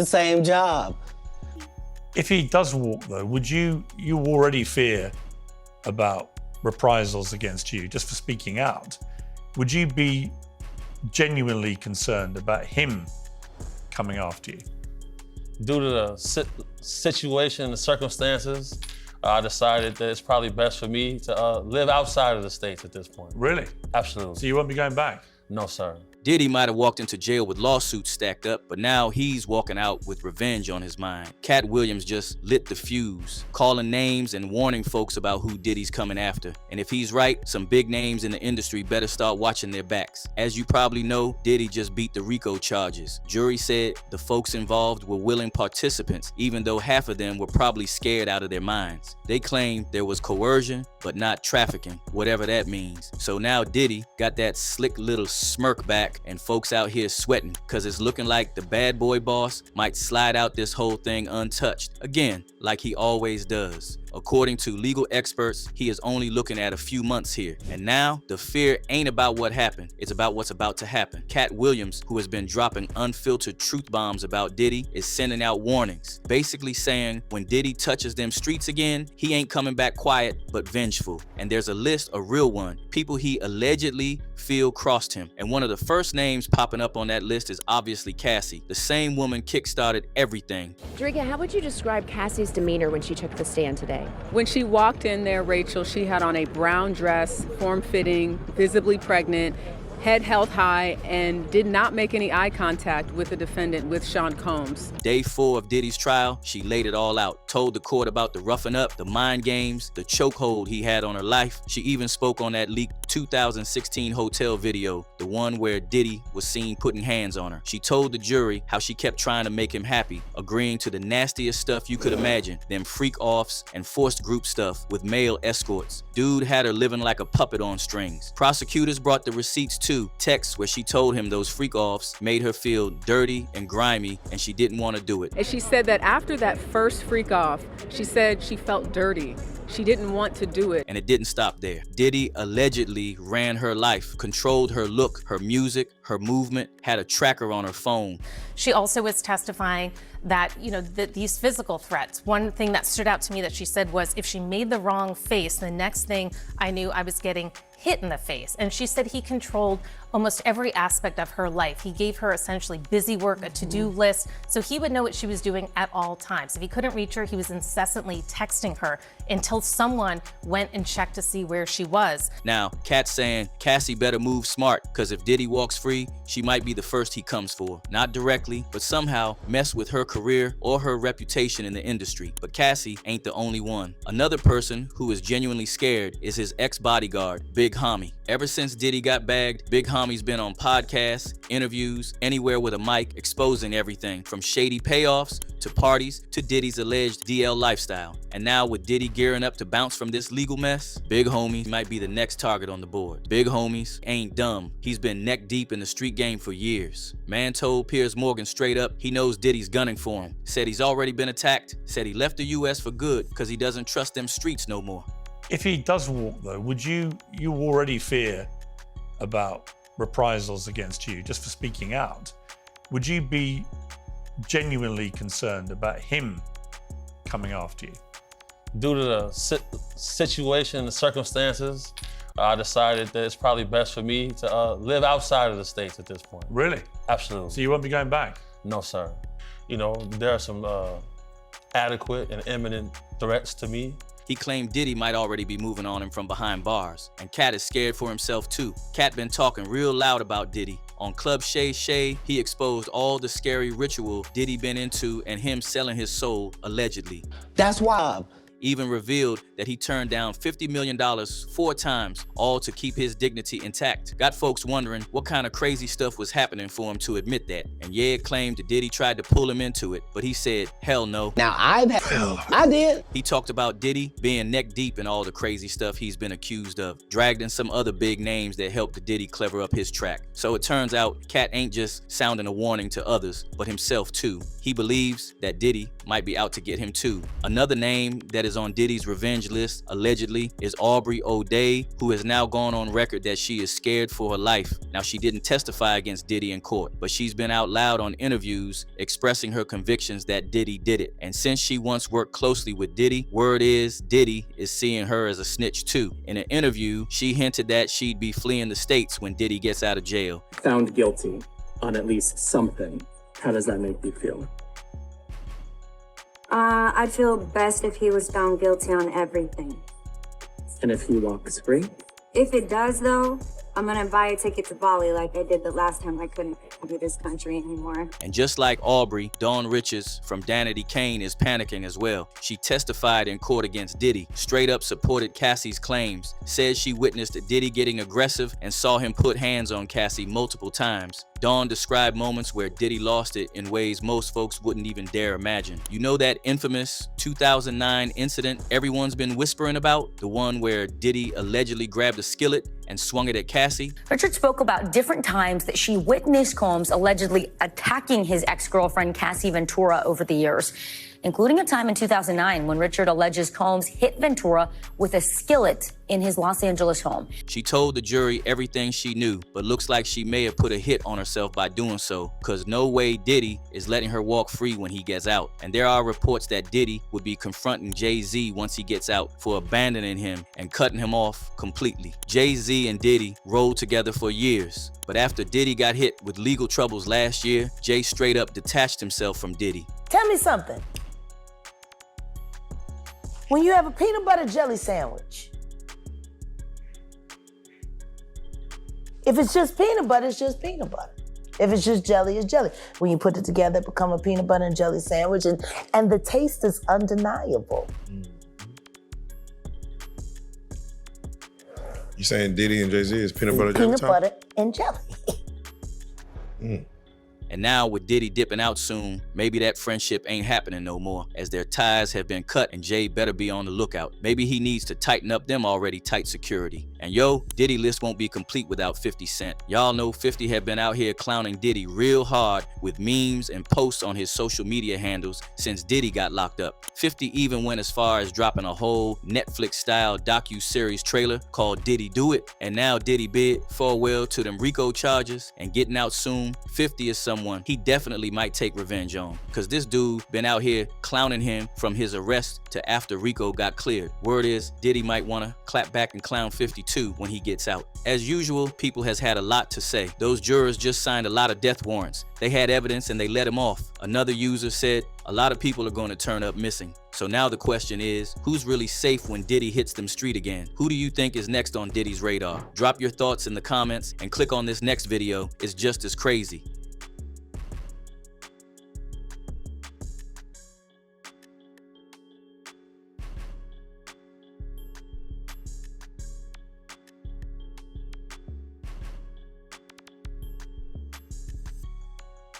the same job. If he does walk, though, would you already fear about reprisals against you just for speaking out? Would you be genuinely concerned about him coming after you? Due to the situation, the circumstances, I decided that it's probably best for me to live outside of the States at this point. Really? Absolutely. So you won't be going back? No, sir. Diddy might have walked into jail with lawsuits stacked up, but now he's walking out with revenge on his mind. Katt Williams just lit the fuse, calling names and warning folks about who Diddy's coming after. And if he's right, some big names in the industry better start watching their backs. As you probably know, Diddy just beat the RICO charges. Jury said the folks involved were willing participants, even though half of them were probably scared out of their minds. They claimed there was coercion, but not trafficking, whatever that means. So now Diddy got that slick little smirk back, and folks out here sweating because it's looking like the bad boy boss might slide out this whole thing untouched, again, like he always does. According to legal experts, he is only looking at a few months here. And now, the fear ain't about what happened, it's about what's about to happen. Katt Williams, who has been dropping unfiltered truth bombs about Diddy, is sending out warnings, basically saying when Diddy touches them streets again, he ain't coming back quiet, but vengeful. And there's a list, a real one, people he allegedly feel crossed him. And one of the first names popping up on that list is obviously Cassie, the same woman kickstarted everything. Drika, how would you describe Cassie's demeanor when she took the stand today? When she walked in there, Rachel, she had on a brown dress, form-fitting, visibly pregnant, head held high, and did not make any eye contact with the defendant, with Sean Combs. Day 4 of Diddy's trial, she laid it all out, told the court about the roughing up, the mind games, the chokehold he had on her life. She even spoke on that leaked 2016 hotel video, the one where Diddy was seen putting hands on her. She told the jury how she kept trying to make him happy, agreeing to the nastiest stuff you could imagine, them freak-offs and forced group stuff with male escorts. Dude had her living like a puppet on strings. Prosecutors brought the receipts too, texts where she told him those freak-offs made her feel dirty and grimy and she didn't want to do it. And she said that after that first freak-off, she said she felt dirty. She didn't want to do it. And it didn't stop there. Diddy allegedly ran her life, controlled her look, her music, her movement, had a tracker on her phone. She also was testifying that, these physical threats. One thing that stood out to me that she said was if she made the wrong face, the next thing I knew I was getting hit in the face. And she said he controlled almost every aspect of her life. He gave her essentially busy work, a to-do list, so he would know what she was doing at all times. If he couldn't reach her, he was incessantly texting her until someone went and checked to see where she was. Now, Katt's saying Cassie better move smart, because if Diddy walks free, she might be the first he comes for. Not directly, but somehow mess with her career or her reputation in the industry. But Cassie ain't the only one. Another person who is genuinely scared is his ex-bodyguard, Big Homie. Ever since Diddy got bagged, Big Homie's been on podcasts, interviews, anywhere with a mic, exposing everything from shady payoffs to parties to Diddy's alleged DL lifestyle. And now with Diddy gearing up to bounce from this legal mess, Big Homie might be the next target on the board. Big Homies ain't dumb. He's been neck deep in the street game for years. Man told Piers Morgan straight up he knows Diddy's gunning for him. Said he's already been attacked. Said he left the US for good because he doesn't trust them streets no more. If he does walk, though, would you already fear about reprisals against you just for speaking out? Would you be genuinely concerned about him coming after you? Due to the situation, the circumstances, I decided that it's probably best for me to live outside of the States at this point. Really? Absolutely. So you won't be going back? No, sir. There are some adequate and imminent threats to me. He claimed Diddy might already be moving on him from behind bars. And Katt is scared for himself too. Katt been talking real loud about Diddy. On Club Shay Shay, he exposed all the scary ritual Diddy been into and him selling his soul, allegedly. That's why. Even revealed that he turned down $50 million 4 times, all to keep his dignity intact. Got folks wondering what kind of crazy stuff was happening for him to admit that. And yeah, claimed that Diddy tried to pull him into it, but he said, hell no. Now I did. He talked about Diddy being neck deep in all the crazy stuff he's been accused of, dragged in some other big names that helped the Diddy clever up his track. So it turns out Katt ain't just sounding a warning to others, but himself too. He believes that Diddy might be out to get him too. Another name that is on Diddy's revenge list, allegedly, is Aubrey O'Day, who has now gone on record that she is scared for her life. Now, she didn't testify against Diddy in court, but she's been out loud on interviews expressing her convictions that Diddy did it. And since she once worked closely with Diddy, word is Diddy is seeing her as a snitch too. In an interview, she hinted that she'd be fleeing the States when Diddy gets out of jail. Found guilty on at least something. How does that make you feel? I'd feel best if he was found guilty on everything. And if he walks free? If it does, though, I'm gonna buy a ticket to Bali like I did the last time I couldn't do this country anymore. And just like Aubrey, Dawn Richards from Danity Kane is panicking as well. She testified in court against Diddy, straight up supported Cassie's claims, said she witnessed Diddy getting aggressive and saw him put hands on Cassie multiple times. Dawn described moments where Diddy lost it in ways most folks wouldn't even dare imagine. You know that infamous 2009 incident everyone's been whispering about? The one where Diddy allegedly grabbed a skillet and swung it at Cassie? Richard spoke about different times that she witnessed Combs allegedly attacking his ex-girlfriend Cassie Ventura over the years, including a time in 2009 when Richard alleges Combs hit Ventura with a skillet in his Los Angeles home. She told the jury everything she knew, but looks like she may have put a hit on herself by doing so, cause no way Diddy is letting her walk free when he gets out. And there are reports that Diddy would be confronting Jay-Z once he gets out for abandoning him and cutting him off completely. Jay-Z and Diddy rolled together for years, but after Diddy got hit with legal troubles last year, Jay straight up detached himself from Diddy. Tell me something. When you have a peanut butter jelly sandwich, if it's just peanut butter, it's just peanut butter. If it's just jelly, it's jelly. When you put it together, it becomes a peanut butter and jelly sandwich, and the taste is undeniable. You saying Diddy and Jay-Z is peanut butter jelly? Peanut butter and jelly. And now with Diddy dipping out soon, maybe that friendship ain't happening no more, as their ties have been cut and Jay better be on the lookout. Maybe he needs to tighten up them already tight security. And yo, Diddy list won't be complete without 50 Cent. Y'all know 50 have been out here clowning Diddy real hard with memes and posts on his social media handles since Diddy got locked up. 50 even went as far as dropping a whole Netflix-style docu-series trailer called Diddy Do It. And now Diddy bid farewell to them RICO charges and getting out soon. 50 is someone he definitely might take revenge on, cause this dude been out here clowning him from his arrest to after RICO got cleared. Word is Diddy might wanna clap back and clown 50 too when he gets out. As usual, people has had a lot to say. Those jurors just signed a lot of death warrants. They had evidence and they let him off. Another user said a lot of people are going to turn up missing. So now the question is, who's really safe when Diddy hits them street again? Who do you think is next on Diddy's radar? Drop your thoughts in the comments and click on this next video. It's just as crazy.